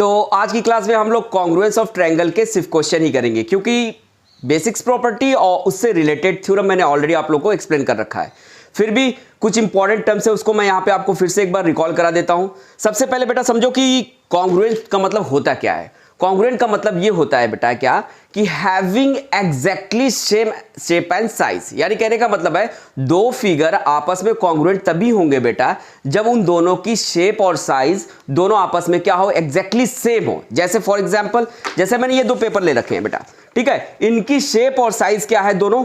तो आज की क्लास में हम लोग कॉन्ग्रुएंस ऑफ ट्रायंगल के सिर्फ क्वेश्चन ही करेंगे, क्योंकि बेसिक्स प्रॉपर्टी और उससे रिलेटेड थ्योरम मैंने ऑलरेडी आप लोगों को एक्सप्लेन कर रखा है। फिर भी कुछ इंपॉर्टेंट टर्म्स है, उसको मैं यहाँ पे आपको फिर से एक बार रिकॉल करा देता हूँ। सबसे पहले बेटा समझो कि कॉन्ग्रुएंट का मतलब होता क्या है। कॉन्ग्रुएंट का मतलब ये होता है बेटा क्या कि having exactly same shape and size, यानी कहने का मतलब है दो फिगर आपस में कॉन्ग्रुएंट तभी होंगे बेटा जब उन दोनों की शेप और साइज दोनों आपस में क्या हो, एग्जैक्टली सेम हो। जैसे फॉर एग्जांपल, जैसे मैंने ये दो पेपर ले रखे हैं बेटा, ठीक है, इनकी शेप और साइज क्या है, दोनों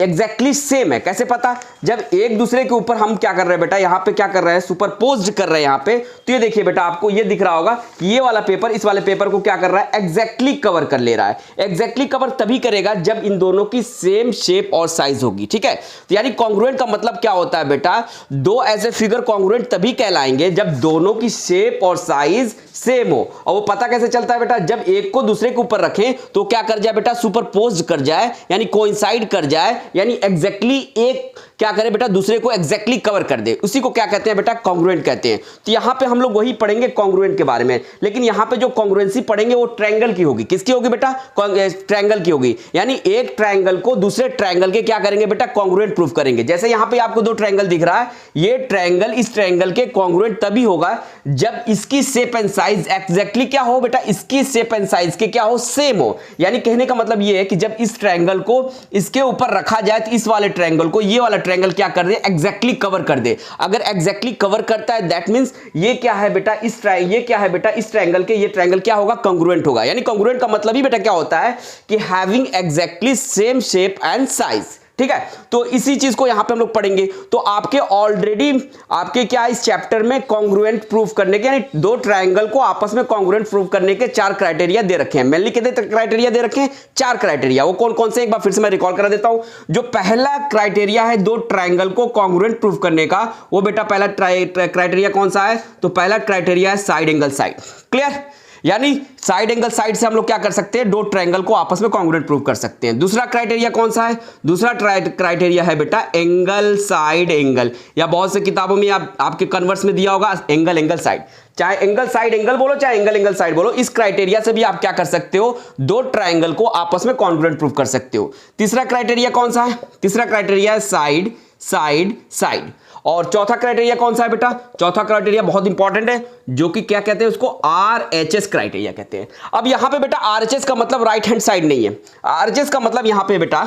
एग्जैक्टली सेम है। कैसे पता? जब एक दूसरे के ऊपर हम क्या कर रहे हैं बेटा, यहां पे क्या कर रहे हैं, सुपरपोज्ड कर रहे हैं यहां पे। तो ये देखिए बेटा, आपको ये दिख रहा होगा कि ये वाला पेपर इस वाले पेपर को क्या कर रहा है, एग्जैक्टली कवर कर ले रहा है। एग्जैक्टली कवर तभी करेगा जब इन दोनों की सेम शेप और साइज होगी, ठीक है। तो यानी कॉन्ग्रुएंट का मतलब क्या होता है बेटा, दो ऐसे फिगर कॉन्ग्रुएंट तभी कहलाएंगे जब दोनों की शेप और साइज सेम हो। और वो पता कैसे चलता है बेटा, जब एक को दूसरे के ऊपर रखें तो क्या कर जाए बेटा, सुपरपोज कर जाए, यानी कोइंसाइड कर जाए, यानी एग्जैक्टली एक क्या करे बेटा, दूसरे को एग्जैक्टली कवर कर दे। उसी को क्या कहते हैं बेटा, कॉन्ग्रुएंट कहते हैं। तो यहां पे हम लोग वही पढ़ेंगे कॉन्ग्रुएंट के बारे में, लेकिन यहां पे जो कॉन्ग्रुएंसी पढ़ेंगे वो ट्रायंगल की होगी। किसकी होगी बेटा, ट्रायंगल की होगी। यानी एक ट्रायंगल को दूसरे ट्रायंगल के क्या करेंगे बेटा, कॉन्ग्रुएंट प्रूफ करेंगे। जैसे यहां पे आपको दो ट्रायंगल दिख रहा है, ये ट्रायंगल इस ट्रायंगल के कॉन्ग्रुएंट तभी होगा जब इसकी शेप एंड साइज एग्जैक्टली क्या हो बेटा, इसकी शेप एंड साइज के क्या हो, सेम हो। यानी कहने का मतलब ये है कि जब इस ट्रायंगल को इसके ऊपर रखा जाए तो इस वाले ट्रायंगल को ये वाला ट्रायंगल क्या कर दे, एग्जैक्टली कवर कर दे। अगर एग्जैक्टली कवर करता है दैट मींस ये क्या है बेटा, ये क्या है बेटा, इस ट्रायंगल के ये ट्रायंगल क्या होगा, कॉन्ग्रुएंट होगा। यानी कॉन्ग्रुएंट का मतलब ही बेटा क्या होता है कि having exactly same shape and size, ठीक है। तो इसी चीज को यहां पे हम लोग पढ़ेंगे। तो आपके ऑलरेडी आपके क्या इस चैप्टर में कॉन्ग्रुएंट प्रूफ करने के, यानी दो ट्रायंगल को आपस में कॉन्ग्रुएंट प्रूफ करने के चार क्राइटेरिया दे रखे हैं। मेनली कितने क्राइटेरिया दे रखे हैं, चार क्राइटेरिया। वो कौन कौन से, एक बार फिर से मैं रिकॉल करा देता हूं। जो पहला क्राइटेरिया है दो ट्रायंगल को कॉन्ग्रुएंट प्रूफ करने का, वो बेटा पहला क्राइटेरिया कौन सा है, तो पहला क्राइटेरिया है साइड एंगल साइड। क्लियर? यानी साइड एंगल साइड से हम लोग क्या कर सकते हैं, दो ट्रायंगल को आपस में कॉन्ग्रुएंट प्रूव कर सकते हैं। दूसरा क्राइटेरिया कौन सा है, दूसरा क्राइटेरिया है बेटा एंगल साइड एंगल, या बहुत से किताबों में आपके कन्वर्स में दिया होगा एंगल एंगल साइड। चाहे एंगल साइड एंगल बोलो, चाहे एंगल एंगल साइड बोलो, इस क्राइटेरिया से भी आप क्या कर सकते हो, दो ट्रायंगल को आपस में कॉन्ग्रुएंट प्रूव कर सकते हो। तीसरा क्राइटेरिया कौन सा है, तीसरा क्राइटेरिया है साइड साइड साइड। और चौथा क्राइटेरिया कौन सा है बेटा, चौथा क्राइटेरिया बहुत इंपॉर्टेंट है, जो कि क्या कहते हैं उसको, RHS क्राइटेरिया कहते हैं। अब यहां पे बेटा RHS का मतलब राइट हैंड साइड नहीं है। RHS का मतलब यहां पे बेटा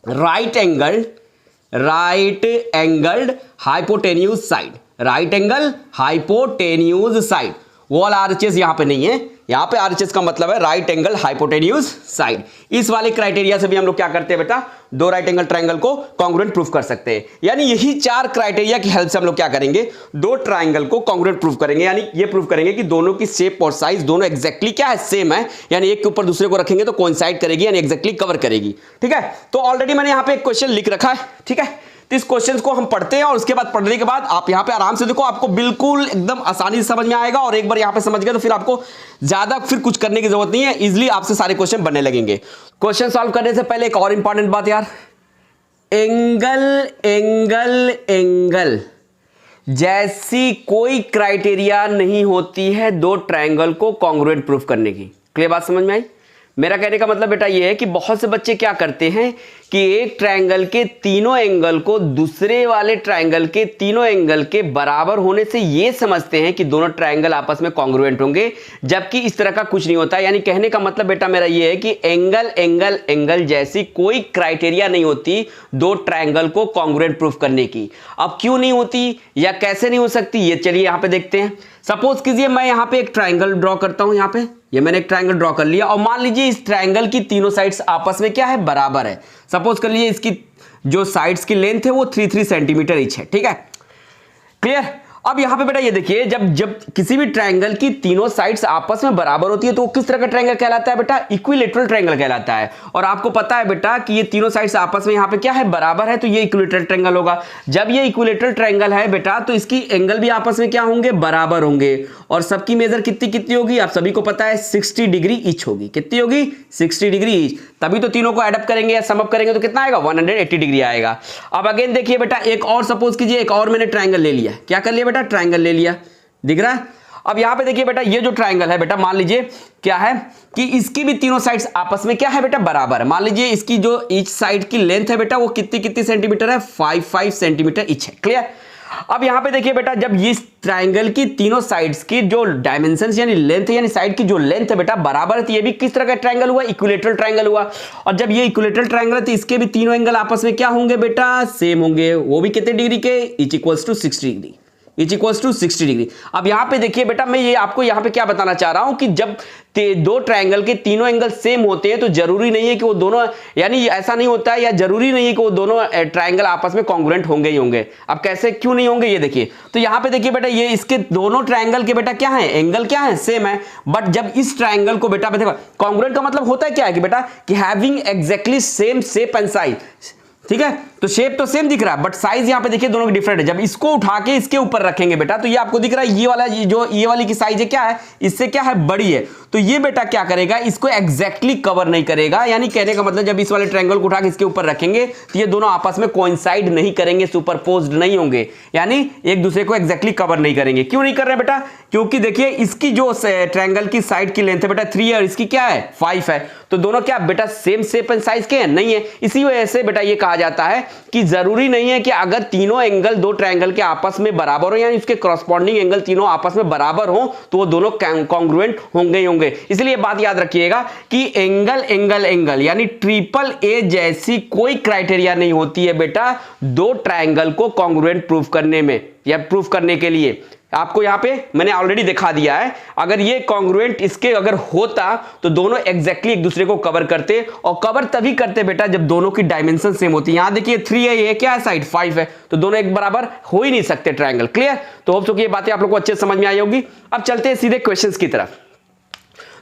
right angled hypotenuse side, right angle hypotenuse side, वो वाला RHS यहां पे नहीं है। यहां पे RHS का मतलब है राइट एंगल हाइपोटेन्यूज साइड। इस वाले क्राइटेरिया से भी हम लोग क्या करते हैं बेटा, दो राइट एंगल ट्रायंगल को कॉन्ग्रुएंट प्रूफ कर सकते हैं। यानी यही चार क्राइटेरिया की हेल्प से हम लोग क्या करेंगे, दो ट्रायंगल को कॉन्ग्रुएंट प्रूफ करेंगे। यानी ये प्रूफ करेंगे कि दोनों की शेप और साइज दोनों एग्जैक्टली क्या है, सेम है। यानी एक के ऊपर दूसरे को रखेंगे तो कोइंसाइड करेगी, यानी एग्जैक्टली कवर करेगी, ठीक है। तो ऑलरेडी मैंने यहां पे एक क्वेश्चन लिख रखा है, ठीक है। तो इस क्वेश्चन को हम पढ़ते हैं और उसके बाद पढ़ने के बाद आप यहां पे आराम से देखो, आपको बिल्कुल एकदम आसानी से समझ में आएगा। और एक बार यहां पे समझ गए तो फिर आपको ज्यादा फिर कुछ करने की जरूरत नहीं है, इजीली आपसे सारे क्वेश्चन बनने लगेंगे। क्वेश्चन सॉल्व करने से पहले एक और इंपॉर्टेंट बात यार, एंगल एंगल एंगल जैसी कोई क्राइटेरिया नहीं होती है दो ट्रायंगल को कॉन्ग्रुएंट प्रूफ करने की। क्लियर बात समझ में आई? मेरा कहने का मतलब बेटा ये है कि बहुत से बच्चे क्या करते हैं कि एक ट्रायंगल के तीनों एंगल को दूसरे वाले ट्रायंगल के तीनों एंगल के बराबर होने से ये समझते हैं कि दोनों ट्रायंगल आपस में कॉन्ग्रुएंट होंगे, जबकि इस तरह का कुछ नहीं होता। यानी कहने का मतलब बेटा मेरा ये है कि एंगल एंगल एंगल जैसी कोई क्राइटेरिया नहीं होती दो ट्रायंगल को कॉन्ग्रुएंट प्रूफ करने की। अब क्यों नहीं होती या कैसे नहीं हो सकती, ये चलिए यहां पे देखते हैं। सपोज कीजिए मैं यहां पे एक ट्रायंगल ड्रॉ करता हूं, यहां पे ये मैंने एक ट्रायंगल ड्रॉ कर लिया और मान लीजिए इस ट्रायंगल की तीनों साइड्स आपस में क्या है, बराबर है। सपोज कर लीजिए इसकी जो साइड्स की लेंथ है वो 3 सेंटीमीटर ईच है, ठीक है। क्लियर? अब यहां पे बेटा ये देखिए, जब किसी भी ट्रायंगल की तीनों साइड्स आपस में बराबर होती है तो वो किस तरह का ट्रायंगल कहलाता है बेटा, इक्विलेटरल ट्रायंगल कहलाता है। और आपको पता है बेटा कि ये तीनों साइड्स आपस में यहां पे क्या है, बराबर है, तो ये इक्विलेटरल ट्रायंगल होगा। जब ये इक्विलेटरल ट्रायंगल है बेटा तो इसकी एंगल भी आपस में क्या होंगे, बराबर होंगे। और सबकी मेजर कितनी होगी, आप सभी को पता है 60 डिग्री ईच होगी। कितनी होगी, 60 डिग्री ईच। तभी तो तीनों को एडअप करेंगे या समअप करेंगे तो कितना आएगा, 180 डिग्री आएगा। अब अगेन देखिए बेटा, एक और सपोज कीजिए, एक और मैंने ट्रायंगल ले लिया। क्या कर लिया बेटा, ट्रायंगल ले लिया, दिख रहा है। अब यहां पे देखिए बेटा, ये जो ट्राइंगल है बेटा, मान लीजिए क्या है कि इसकी भी तीनों साइड्स आपस में क्या है बेटा, बराबर है। मान लीजिए इसकी जो ईच साइड की लेंथ है बेटा, वो कितनी कितनी सेंटीमीटर है, 5 सेंटीमीटर ईच है। क्लियर। अब यहां पे देखिए बेटा, जब ये ट्राइंगल की तीनों साइड्स की जो डायमेंशंस यानी लेंथ यानी साइड की जो लेंथ है बेटा बराबर है, तो ये भी किस तरह का ट्राइंगल हुआ, इक्विलेटरल ट्राइंगल हुआ। और जब ये इक्विलेटरल ट्राइंगल है तो इसके भी तीनों एंगल आपस में क्या होंगे बेटा, सेम होंगे। वो भी कितने डिग्री के, each equals to 60 degree, each equals to 60 degree. अब यहां पे देखिए बेटा, मैं ये आपको यहां पे क्या बताना चाह रहा हूं कि जब दो ट्रायंगल के तीनों एंगल सेम होते हैं तो जरूरी नहीं है कि वो दोनों, यानी ऐसा नहीं होता है या जरूरी नहीं है कि वो दोनों ट्रायंगल आपस में कॉन्ग्रुएंट होंगे ही होंगे। अब कैसे, क्यों नहीं होंगे, ये देखिए। तो यहां पे देखिए बेटा, ये इसके दोनों ट्रायंगल के बेटा क्या है, एंगल क्या है, सेम है। बट जब इस ट्रायंगल को बेटा देखो, कॉन्ग्रुएंट का मतलब होता है क्या है कि बेटा कि having exactly same shape and size, ठीक है। तो शेप तो सेम दिख रहा है बट साइज यहां पे देखिए दोनों की डिफरेंट है। जब इसको उठा के इसके ऊपर रखेंगे बेटा, तो ये आपको दिख रहा है ये वाला, जो ये वाली की साइज है क्या है, इससे क्या है, बड़ी है। तो ये बेटा क्या करेगा, इसको एग्जैक्टली कवर नहीं करेगा। यानी कहने का मतलब जब इस वाले ट्रायंगल को उठा के इसके ऊपर रखेंगे तो ये दोनों आपस में कोइंसाइड नहीं करेंगे, सुपरपोज्ड नहीं होंगे, यानी एक दूसरे को एग्जैक्टली कवर नहीं करेंगे। क्यों नहीं कर रहे बेटा, क्योंकि देखिए इसकी जो ट्रायंगल की साइड की लेंथ है बेटा 3 है और इसकी क्या है 5 है। तो दोनों क्या बेटा सेम शेप एंड साइज के हैं, नहीं है। इसी वजह से बेटा ये कहा जाता है कि जरूरी नहीं है कि अगर तीनों एंगल दो ट्रायंगल के आपस में बराबर हो, यानी उसके कॉरस्पॉन्डिंग एंगल तीनों आपस में बराबर हो, तो वो दोनों कॉन्ग्रुएंट होंगे ही होंगे। इसलिए बात याद रखिएगा कि एंगल एंगल एंगल यानी ट्रिपल ए जैसी कोई क्राइटेरिया नहीं होती है बेटा दो ट्रायंगल को कॉन्ग्रुएंट प्रूफ करने में या प्रूफ करने के लिए। आपको यहां पे मैंने ऑलरेडी दिखा दिया है, अगर ये कॉन्ग्रुएंट इसके अगर होता तो दोनों एग्जैक्टली एक दूसरे को कवर करते, और कवर तभी करते बेटा जब दोनों की डायमेंशन सेम होती है। यहां देखिए 3 है, ये क्या है साइड 5 है, तो दोनों एक बराबर हो ही नहीं सकते ट्रायंगल। क्लियर। तो होप सो कि ये बातें आप लोग को अच्छे से समझ में आई होगी। अब चलते हैं सीधे क्वेश्चंस की तरफ।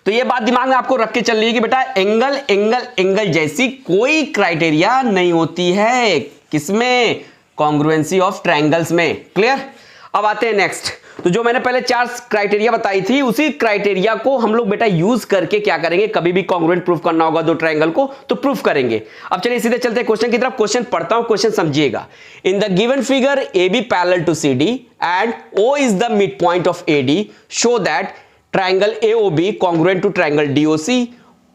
तो ये बात दिमाग में आपको रख के चल रही है कि बेटा एंगल एंगल एंगल जैसी कोई क्राइटेरिया नहीं होती है, किसमें, कॉन्ग्रुएंसी ऑफ ट्रायंगल्स में। क्लियर। अब आते हैं नेक्स्ट। तो जो मैंने पहले 4 क्राइटेरिया बताई थी, उसी क्राइटेरिया को हम लोग बेटा यूज करके क्या करेंगे, कभी भी कॉन्ग्रुएंट प्रूफ करना होगा दो ट्रायंगल को तो प्रूफ करेंगे। अब चलिए सीधे चलते हैं क्वेश्चन की तरफ। क्वेश्चन पढ़ता हूं, क्वेश्चन समझिएगा। In the given figure A B parallel to C D and O is the mid point of A D, show that triangle AOB congruent to triangle DOC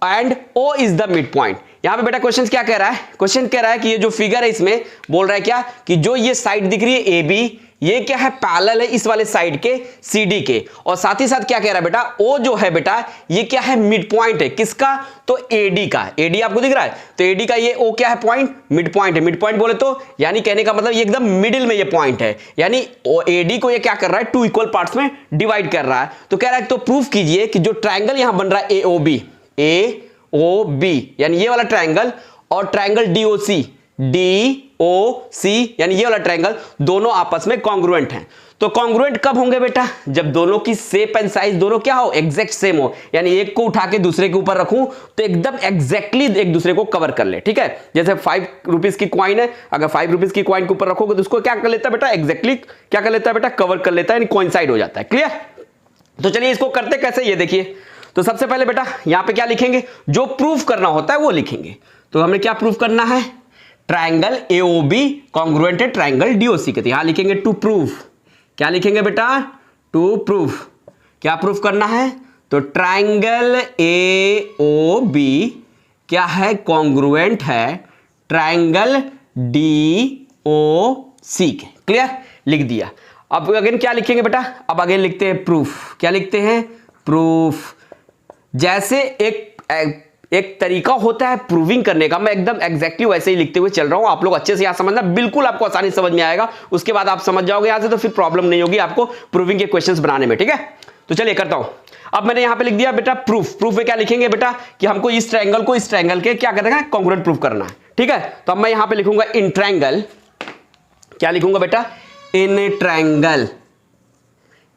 and O is the mid point. यहां पे बेटा question क्या कह रहा है, question कह रहा है कि ये जो फिगर है इसमें बोल रहा है क्या कि जो ये साइड दिख रही है AB, ये क्या है, पैरेलल है इस वाले साइड के CD के, और साथ ही साथ क्या कह रहा है बेटा, O जो है बेटा ये क्या है, मिड पॉइंट है, किसका, तो AD का। AD आपको दिख रहा है, तो AD का ये O क्या है, पॉइंट, मिड पॉइंट है। मिड पॉइंट बोले तो यानी कहने का मतलब ये एकदम मिडिल में ये पॉइंट है, यानी AD को ये क्या कर रहा है, 2 इक्वल पार्ट्स में डिवाइड कर रहा है। तो कह रहा है तो प्रूफ कीजिए कि जो ट्रायंगल यहां बन रहा है AOB यानी ये वाला ट्रायंगल, और ट्रायंगल DOC यानी ये वाला ट्रायंगल, दोनों आपस में कॉन्ग्रुएंट हैं। तो कॉन्ग्रुएंट कब होंगे बेटा, जब दोनों की शेप एंड साइज दोनों क्या हो, एग्जैक्ट सेम हो, यानी एक को उठा के दूसरे के ऊपर रखूं तो एकदम एग्जैक्टली एक दूसरे को कवर कर ले। ठीक है। जैसे 5 रुपीज की कॉइन है, अगर 5 रुपीज की कॉइन के ऊपर रखोगे तो उसको क्या कर लेता है बेटा, एग्जैक्टली क्या कर लेता है बेटा, कवर कर लेता है, यानी कोइंसाइड हो जाता है। क्लियर। तो चलिए इसको करते कैसे, ये देखिए। तो सबसे पहले बेटा यहां पे क्या लिखेंगे, जो प्रूफ करना होता है वो लिखेंगे। तो हमें क्या प्रूफ करना है, ट्रायंगल AOB कॉन्ग्रुएंट है ट्रायंगल DOC के। तो यहां लिखेंगे टू प्रूफ, क्या लिखेंगे बेटा, टू प्रूफ। क्या प्रूफ करना है, तो ट्रायंगल AOB क्या है, कॉन्ग्रुएंट है ट्रायंगल DOC के। क्लियर, लिख दिया। अब अगेन क्या लिखेंगे बेटा, अब अगेन लिखते हैं प्रूफ। क्या लिखते हैं, प्रूफ। जैसे एक तरीका होता है प्रूविंग करने का, मैं एकदम एग्जैक्टली वैसे ही लिखते हुए चल रहा हूं, आप लोग अच्छे से यहां समझना, बिल्कुल आपको आसानी समझ में आएगा। उसके बाद आप समझ जाओगे यहां से, तो फिर प्रॉब्लम नहीं होगी आपको प्रूविंग के क्वेश्चंस बनाने में। ठीक है। तो चलिए करता हूं। अब मैंने यहां पे लिख दिया बेटा प्रूफ। प्रूफ में क्या लिखेंगे बेटा कि हमको इस ट्रायंगल को इस ट्रायंगल के क्या करना है, कॉन्ग्रुएंट प्रूफ करना है। ठीक है। तो अब मैं यहां पे लिखूंगा इन ट्रायंगल, क्या लिखूंगा बेटा, इन ट्रायंगल।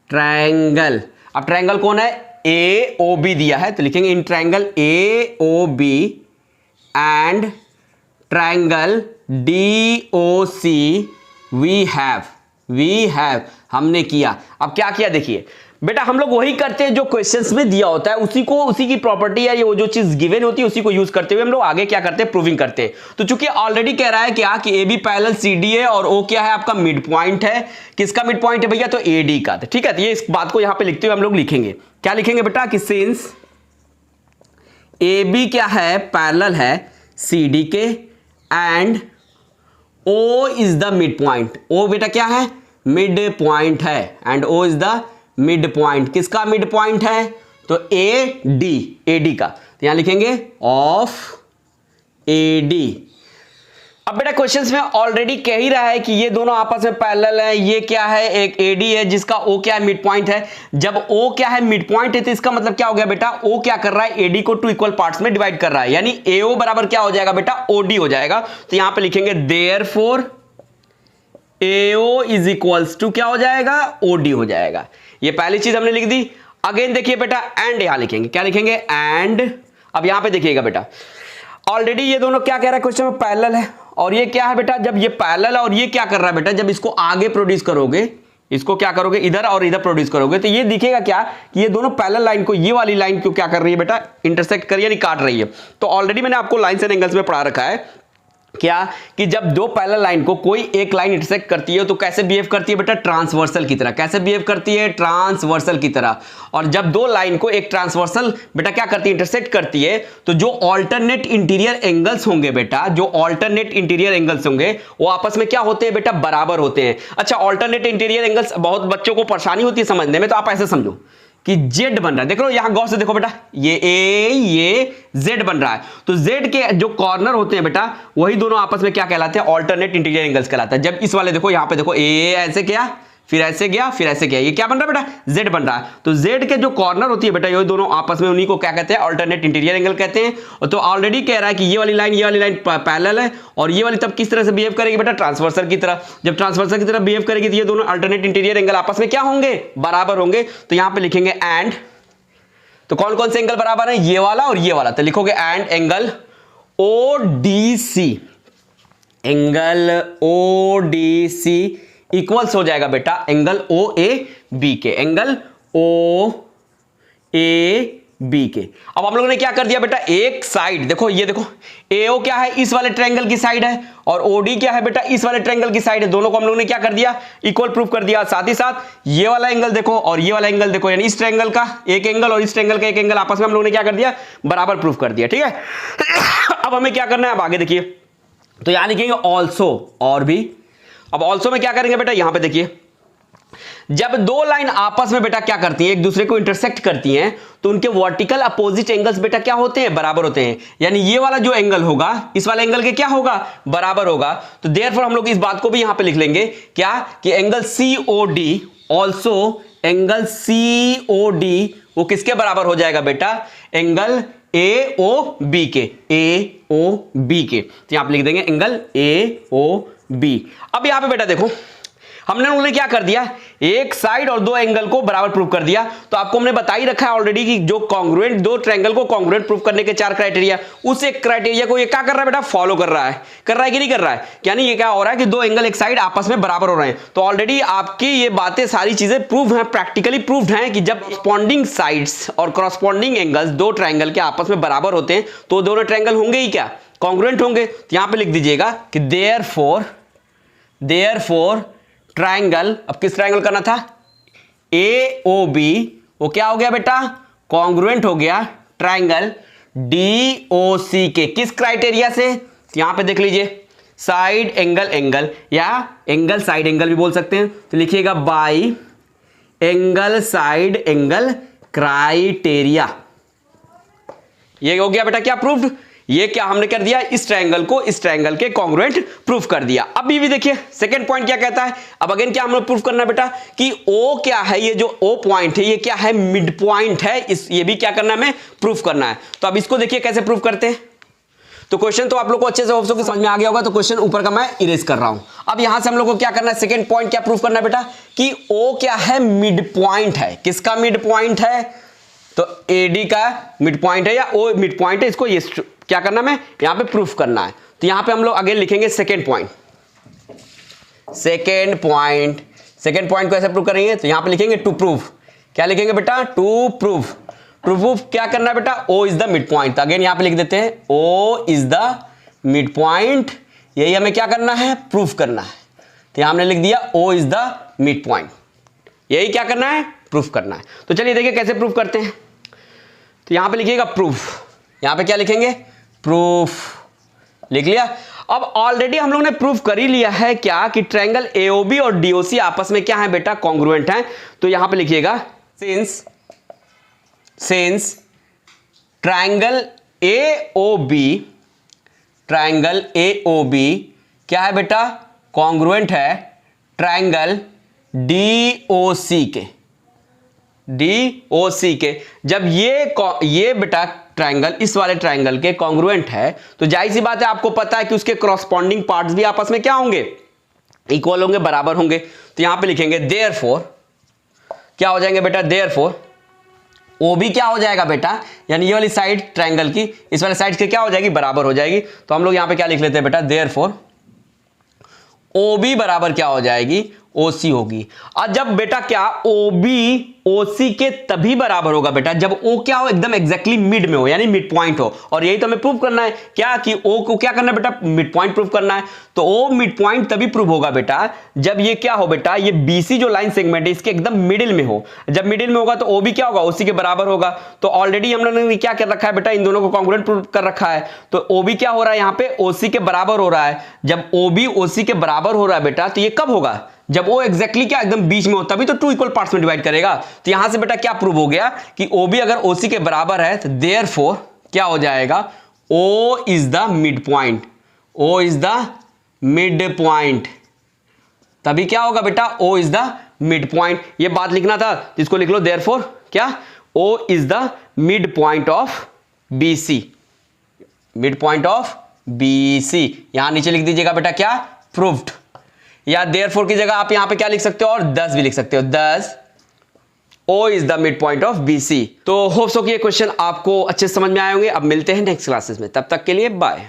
ट्रायंगल, अब ट्रायंगल कौन है, AOB दिया है, तो लिखेंगे in triangle AOB and triangle DOC we have हमने किया। अब क्या किया देखिए, बेटा हम लोग वही करते हैं जो क्वेश्चंस में दिया होता है, उसी की प्रॉपर्टी या ये वो जो चीज गिवन होती है उसी को यूज करते हुए हम लोग आगे क्या करते हैं, प्रूविंग करते हैं। तो चूंकि ऑलरेडी कह रहा है क्या कि A B parallel C D है और ओ क्या है आपका मिड पॉइंट है। किसका मिड पॉइंट है भैया, तो ए डी का। ठीक है, तो ये इस बात को यहां पे लिखते हुए हम लोग लिखेंगे, क्या लिखेंगे बेटा कि सिंस ए बी क्या है, पैरेलल है सी डी के and O is the mid point. ओ बेटा क्या है, मिड पॉइंट है, and O is the mid point. किसका मिड पॉइंट है, तो ए डी का। तो यहां लिखेंगे ऑफ ए डी। अब बेटा क्वेश्चंस में ऑलरेडी कह ही रहा है कि ये दोनों आपस में पैरेलल है। ये क्या है, एक एडी है जिसका ओ क्या है, मिड पॉइंट है। जब ओ क्या है, मिड पॉइंट है, तो इसका मतलब क्या हो गया बेटा, ओ क्या कर रहा है, एडी को 2 इक्वल पार्ट्स में डिवाइड कर रहा है, यानी एओ बराबर क्या हो जाएगा बेटा, ओडी हो जाएगा। तो यहां पे लिखेंगे therefore AO is equals to क्या हो जाएगा, ओडी हो जाएगा। ये पहली चीज हमने लिख दी। अगेन देखिए बेटा, एंड यहां लिखेंगे, क्या लिखेंगे, एंड। अब यहां पे देखिएगा बेटा, ऑलरेडी ये दोनों क्या कह रहा है क्वेश्चन में, पैरेलल है। और ये क्या है बेटा, जब ये पैरेलल है और ये क्या कर रहा है बेटा, जब इसको आगे प्रोड्यूस करोगे, इसको क्या करोगे, इधर और इधर प्रोड्यूस करोगे, तो ये दिखेगा क्या कि ये दोनों पैरेलल लाइन को, ये वाली लाइन को क्या कर रही है बेटा, इंटरसेक्ट कर रही है, यानी काट रही है। तो ऑलरेडी मैंने आपको लाइन्स एंड एंगल्स में पढ़ा रखा है क्या कि जब दो पैरेलल लाइन को कोई एक लाइन इंटरसेक्ट करती है तो कैसे बिहेव करती है बेटा, ट्रांसवर्सल की तरह। कैसे बिहेव करती है, ट्रांसवर्सल की तरह। और जब दो लाइन को एक ट्रांसवर्सल बेटा क्या करती है, इंटरसेक्ट करती है, तो जो ऑल्टरनेट इंटीरियर एंगल्स होंगे बेटा, जो ऑल्टरनेट इंटीरियर एंगल्स होंगे वो आपस में क्या होते हैं बेटा, बराबर होते हैं। अच्छा, ऑल्टरनेट इंटीरियर एंगल्स बहुत बच्चों को परेशानी होती है समझने में, तो आप ऐसे समझो कि जेड बन रहा है। देख लो यहां गौर से देखो बेटा, ये ए ये जेड बन रहा है। तो जेड के जो कॉर्नर होते हैं बेटा, वही दोनों आपस में क्या कहलाते हैं, ऑल्टरनेट इंटीरियर एंगल्स कहलाता है। जब इस वाले देखो, यहां पे देखो, ए ऐसे किया, फिर ऐसे गया, फिर ऐसे किया, ये क्या बन रहा है बेटा, जेड बन रहा है। तो जेड के जो कॉर्नर होती है बेटा, ये दोनों आपस में, उन्हीं को क्या कहते हैं, ऑल्टरनेट इंटीरियर एंगल कहते हैं। तो ऑलरेडी कह रहा है कि ये वाली लाइन पैरेलल है, और ये वाली तब किस तरह से बिहेव करेगी बेटा, ट्रांसवर्सल की तरह। जब ट्रांसवर्सल की तरह बिहेव करेगी तो ये दोनों अल्टरनेट इंटीरियर एंगल आपस में क्या होंगे, बराबर होंगे। तो यहां पर लिखेंगे एंड। तो कौन कौन से एंगल बराबर है, ये वाला और ये वाला। तो लिखोगे and angle O D C, angle O D C equals हो जाएगा बेटा एंगल ओ ए बी के, एंगल ओ ए बी के। अब हम लोगों ने क्या कर दिया बेटा, एक साइड देखो, ये देखो एओ क्या है, इस वाले ट्रायंगल की साइड है, और ओडी क्या है बेटा, इस वाले ट्रायंगल की साइड है। दोनों को हम लोगों ने क्या कर दिया, इक्वल प्रूफ कर दिया। साथ ही साथ ये वाला एंगल देखो और ये वाला एंगल देखो, यानी इस ट्रायंगल का एक एंगल और इस ट्रायंगल का एक एंगल आपस में हम लोगों ने क्या कर दिया, बराबर प्रूफ कर दिया। ठीक है, अब हमें क्या करना है, अब आगे देखिए। तो यहां लिखेंगे ऑल्सो, और भी। अब ऑल्सो में क्या करेंगे बेटा, यहां पे देखिए, जब दो लाइन आपस में बेटा क्या करती हैं, एक दूसरे को इंटरसेक्ट करती हैं, तो उनके वर्टिकल अपोजिट एंगल्स बेटा क्या होते हैं, बराबर होते हैं। यानी ये वाला जो एंगल होगा, इस वाले एंगल के क्या होगा, बराबर होगा। तो देयरफॉर हम लोग इस बात को भी यहां पे लिख लेंगे क्या, कि angle COD, also angle COD वो किसके बराबर हो जाएगा बेटा, एंगल ए ओ बी के, ए ओ बी के। तो यहां पे लिख देंगे एंगल ए ओ बी। अब यहां पे बेटा देखो, हमने लोगों ने क्या कर दिया, एक साइड और दो एंगल को बराबर प्रूव कर दिया। तो आपको हमने बता ही रखा है ऑलरेडी कि जो कॉन्ग्रुएंट, दो ट्रायंगल को कॉन्ग्रुएंट प्रूव करने के 4 क्राइटेरिया, उस एक क्राइटेरिया को ये क्या कर रहा है बेटा, फॉलो कर रहा है कि नहीं कर रहा है। यानी ये क्या हो रहा है कि दो एंगल एक साइड आपस में बराबर हो रहे हैं। तो ऑलरेडी आपकी ये बातें सारी चीजें प्रूव हैं, प्रैक्टिकली प्रूव्ड हैं कि जब कॉरस्पॉन्डिंग साइड्स और कॉरस्पॉन्डिंग एंगल्स दो ट्रायंगल के आपस में बराबर होते हैं, तो दोनों ट्रायंगल होंगे ही क्या, कॉन्ग्रुएंट होंगे। तो यहां पर लिख दीजिएगा कि देयरफॉर ट्रायंगल, अब किस ट्रायंगल करना था, ए ओ बी, वो क्या हो गया बेटा, कॉन्ग्रुएंट हो गया ट्रायंगल डी ओ सी के। किस क्राइटेरिया से, यहां पे देख लीजिए, साइड एंगल या एंगल साइड एंगल भी बोल सकते हैं। तो लिखिएगा bye angle side angle criteria. ये हो गया बेटा क्या, प्रूव्ड। ये क्या हमने कर दिया, इस ट्रायंगल को इस ट्रायंगल के कॉन्ग्रुएंट प्रूफ कर दिया। अब ये भी देखिए सेकंड पॉइंट क्या कहता है। अब अगेन क्या हमें प्रूफ करना है बेटा, कि ओ क्या है, ये जो ओ पॉइंट है ये क्या है, मिड पॉइंट है। ये भी क्या करना है, हमें प्रूफ करना है। तो अब इसको देखिए कैसे प्रूफ करते हैं। तो क्वेश्चन तो आप लोग को अच्छे से होप्स हो कि समझ में आ गया होगा। तो क्वेश्चन ऊपर का मैं इरेज कर रहा हूं। अब यहां से हम लोग को क्या करना है, सेकंड पॉइंट क्या प्रूफ करना है बेटा, कि ओ क्या है, मिड पॉइंट है। किसका मिड पॉइंट है, तो एडी का मिड पॉइंट है या ओ मिड पॉइंट है। इसको ये क्या करना है, यहां पे प्रूफ करना है। तो यहां पे हम लोग अगेन लिखेंगे सेकंड पॉइंट को ऐसे प्रूव करेंगे। तो यहां पे लिखेंगे टू प्रूव क्या लिखेंगे बेटा, टू प्रूव। टू प्रूव क्या करना है बेटा, O is the mid point. Again यहां पे लिख देते हैं O is the mid point, यही हमें क्या करना है, प्रूफ करना है। तो यहां हमने लिख दिया O is the mid point, यही क्या करना है, प्रूफ करना है। तो चलिए देखिए कैसे प्रूफ करते हैं। तो यहां पे लिखिएगा प्रूफ, यहां पे क्या लिखेंगे, प्रूफ, लिख लिया। अब ऑलरेडी हम लोग ने प्रूफ कर ही लिया है क्या, कि ट्रायंगल एओबी और डीओसी आपस में क्या है बेटा, कॉन्ग्रुएंट हैं। तो यहां पे लिखिएगा सिंस ट्रायंगल एओबी क्या है बेटा, कॉन्ग्रुएंट है ट्रायंगल डीओसी के। जब ये बेटा ट्रायंगल इस वाले ट्रायंगल के कॉन्ग्रुएंट है, तो जाहिर सी बात है आपको पता है कि उसके करस्पॉन्डिंग पार्ट्स भी आपस में क्या होंगे, इक्वल होंगे, बराबर होंगे। तो यहां पे लिखेंगे देयरफॉर, क्या हो जाएंगे बेटा, देयरफॉर ओ भी क्या हो जाएगा बेटा, यानी ये वाली साइड ट्रायंगल की इस वाले साइड के क्या हो जाएगी, बराबर हो जाएगी। तो हम लोग यहां पे क्या लिख लेते हैं बेटा, देयरफॉर ओ बी बराबर क्या हो जाएगी, ओसी होगी। और जब बेटा क्या ओ बी ओसी के तभी बराबर होगा बेटा जब ओ क्या हो, एकदम एग्जैक्टली मिड में हो, यानी मिड पॉइंट हो। और यही तो हमें प्रूव करना है क्या, कि ओ को क्या करना है बेटा, मिड पॉइंट प्रूव करना है। तो ओ मिड पॉइंट तभी प्रूव होगा बेटा जब ये क्या हो बेटा, ये बीसी जो लाइन सेगमेंट है इसके एकदम मिडिल में हो। जब मिडिल में होगा तो ओ भी क्या होगा, ओसी के बराबर होगा। तो ऑलरेडी हम लोगों ने क्या कर रखा है बेटा, इन दोनों को कॉन्ग्रुएंट प्रूव कर रखा है। तो ओ भी क्या हो रहा है, यहाँ पे ओसी के बराबर हो रहा है। जब ओ बी ओसी के बराबर हो रहा है बेटा, तो ये कब होगा, जब ओ एग्जैक्टली क्या एकदम बीच में हो, तभी तो टू इक्वल पार्ट्स में डिवाइड करेगा। तो यहां से बेटा क्या प्रूव हो गया कि ओ बी अगर ओसी के बराबर है, तो देयरफॉर क्या हो जाएगा, O is the mid point, O is the mid point, तभी क्या होगा बेटा, O is the mid point. ये बात लिखना था, जिसको लिख लो देयरफॉर क्या, O is the mid point of BC, mid point of BC. यहां नीचे लिख दीजिएगा बेटा क्या, प्रूव्ड। या देयरफॉर की जगह आप यहां पे क्या लिख सकते हो, और 10 भी लिख सकते हो, 10 O is the mid point of BC. तो होप सो कि ये क्वेश्चन आपको अच्छे से समझ में आए होंगे। अब मिलते हैं नेक्स्ट क्लासेस में, तब तक के लिए बाय।